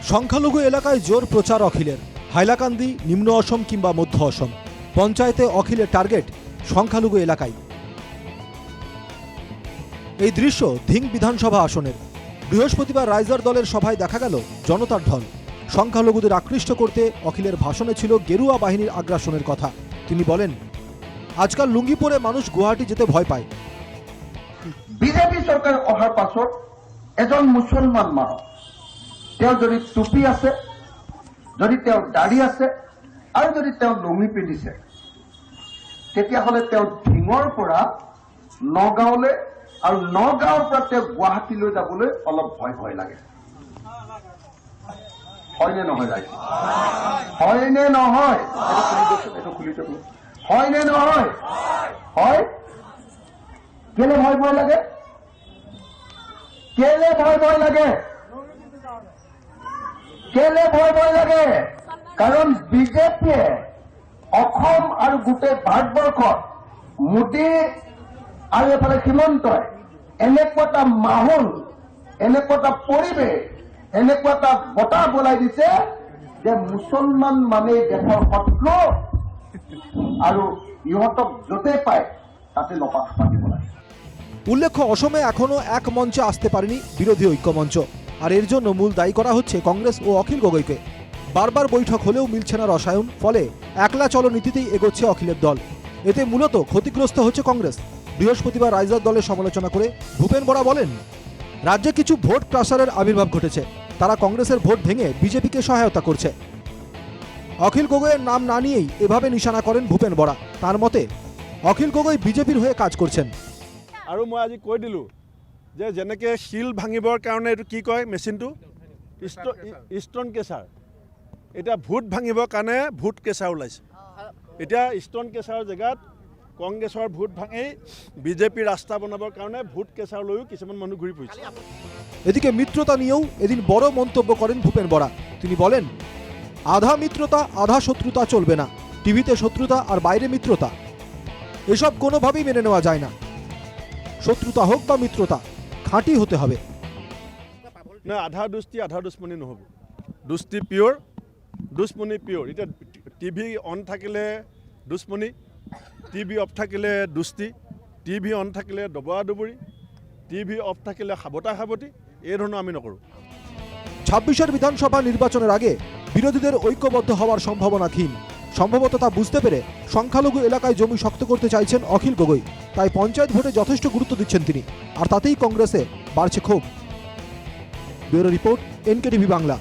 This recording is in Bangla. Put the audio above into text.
সংখ্যালঘু এলাকায় জোর প্রচার অখিলের। হাইলাকান্দি, নিম্ন অসম কিংবা মধ্য অসম, পঞ্চায়েতে অখিলের টার্গেট সংখ্যালঘু এলাকায়। এই দৃশ্য ধিং বিধানসভা আসনের। বৃহস্পতিবার রাইজার দলের সভায় দেখা গেল জনতার ঢল। সংখ্যালঘুদের আকৃষ্ট করতে অখিলের ভাষণে ছিল গেরুয়া বাহিনীর আগ্রাসনের কথা। তিনি বলেন, আজকাল লুঙ্গি পরে মানুষ গুৱাহাটী যেতে ভয় পায়। বিজেপি চৰকাৰ অহাৰ পাছত এজন মুছলমান মানুহ, তেওঁ যদি টুপি আছে, যদি তেওঁ দাড়ি আছে আৰু যদি তেওঁ লুঙি পিন্ধিছে, তেতিয়াহ'লে তেওঁ ধিঙৰ পৰা নগাঁৱলৈ আৰু নগাঁৱৰ পৰা তেওঁ গুৱাহাটীলৈ যাবলৈ অলপ ভয় ভয় লাগে। হয়নে নহয় ৰাইজ? হয়নে নহয়? এইটো খুলি দিব। হয়নে নহয়? হয়। কেলে ভয় ভয় লাগে? কেলে ভয় ভয় লাগে? কেলে ভয় ভয় লাগে? কাৰণ বিজেপিয়ে অসম আৰু গোটেই ভাৰতবৰ্ষত মোদী আৰু এফালে হিমন্তই এনেকুৱা এটা মাহোল, এনেকুৱা এটা পৰিৱেশ, এনেকুৱা এটা বতাহ বলাই দিছে যে মুছলমান মানে দেশৰ শত্ৰু আৰু ইহঁতক য'তেই পায় তাতে লপাত পাতিব লাগে। উল্লেখ্য, অসমে এখনো এক মঞ্চে আসতে পারেনি বিরোধী ঐক্যমঞ্চ। আর এর জন্য মূল দায়ী করা হচ্ছে কংগ্রেস ও অখিল গগৈকে। বারবার বৈঠক হলেও মিলছে না রসায়ন, ফলে একলা চলো নীতিতেই এগোচ্ছে অখিলের দল। এতে মূলত ক্ষতিগ্রস্ত হচ্ছে কংগ্রেস। বৃহস্পতিবার রাইজার দলের সমালোচনা করে ভূপেন বরা বলেন, রাজ্যে কিছু ভোট ক্রাশারের আবির্ভাব ঘটেছে। তারা কংগ্রেসের ভোট ভেঙে বিজেপিকে সহায়তা করছে। অখিল গগৈয়ের নাম না নিয়েই এভাবে নিশানা করেন ভূপেন বরা। তার মতে অখিল গগৈ বিজেপির হয়ে কাজ করছেন। আৰু মই আজি কৈ দিলোঁ যে যেনেকৈ শিল ভাঙিবৰ কাৰণে এইটো কি কয় মেচিনটো, ষ্ট'ন কেচাৰ। এতিয়া ভোট ভাঙিবৰ কাৰণে ভোট কেচাৰ ওলাইছে। এতিয়া ষ্ট'ন কেচাৰৰ জেগাত কংগ্ৰেছৰ ভোট ভাঙি বিজেপি ৰাস্তা বনাবৰ কাৰণে ভোট কেচাৰ লৈও কিছুমান মানুহ ঘূৰি ফুৰিছে। এদিকে মিত্রতা নিয়েও এদিন বড় মন্তব্য করেন ভূপেন বরা। তিনি বলেন, আধা মিত্রতা আধা শত্রুতা চলবে না। টিভিতে শত্রুতা আর বাইরে মিত্রতা, এসব কোনোভাবেই মেনে নেওয়া যায় না। শত্রুতা হোক বা মিত্রতা, খাঁটি হতে হবে। না, আধা দুষ্টি আধা দুশ্মনী নহ'ব। দুষ্টি পিয়'ৰ, দুশ্মনী পিয়'ৰ। এতিয়া টিভি অন থাকিলে দুশ্মনী, টিভি অফ থাকিলে দুষ্টি, টিভি অন থাকিলে দবৰা দবৰি, টিভি অফ থাকিলে সাবতা সাবতি। এই ধৰণৰ আমি নকৰোঁ। ২৬ বিধানসভা নির্বাচনের আগে বিরোধীদের ঐক্যবদ্ধ হওয়ার সম্ভাবনা ক্ষীণ। সম্ভবত তা বুঝতে পেরে সংখ্যালঘু এলাকায় জমি শক্ত করতে চাইছেন অখিল গগৈ। তাই পঞ্চায়েত ভোটে যথেষ্ট গুরুত্ব দিচ্ছেন তিনি। আর তাতেই কংগ্রেসে বাড়ছে ক্ষোভ। Bureau report, NKTV Bangla.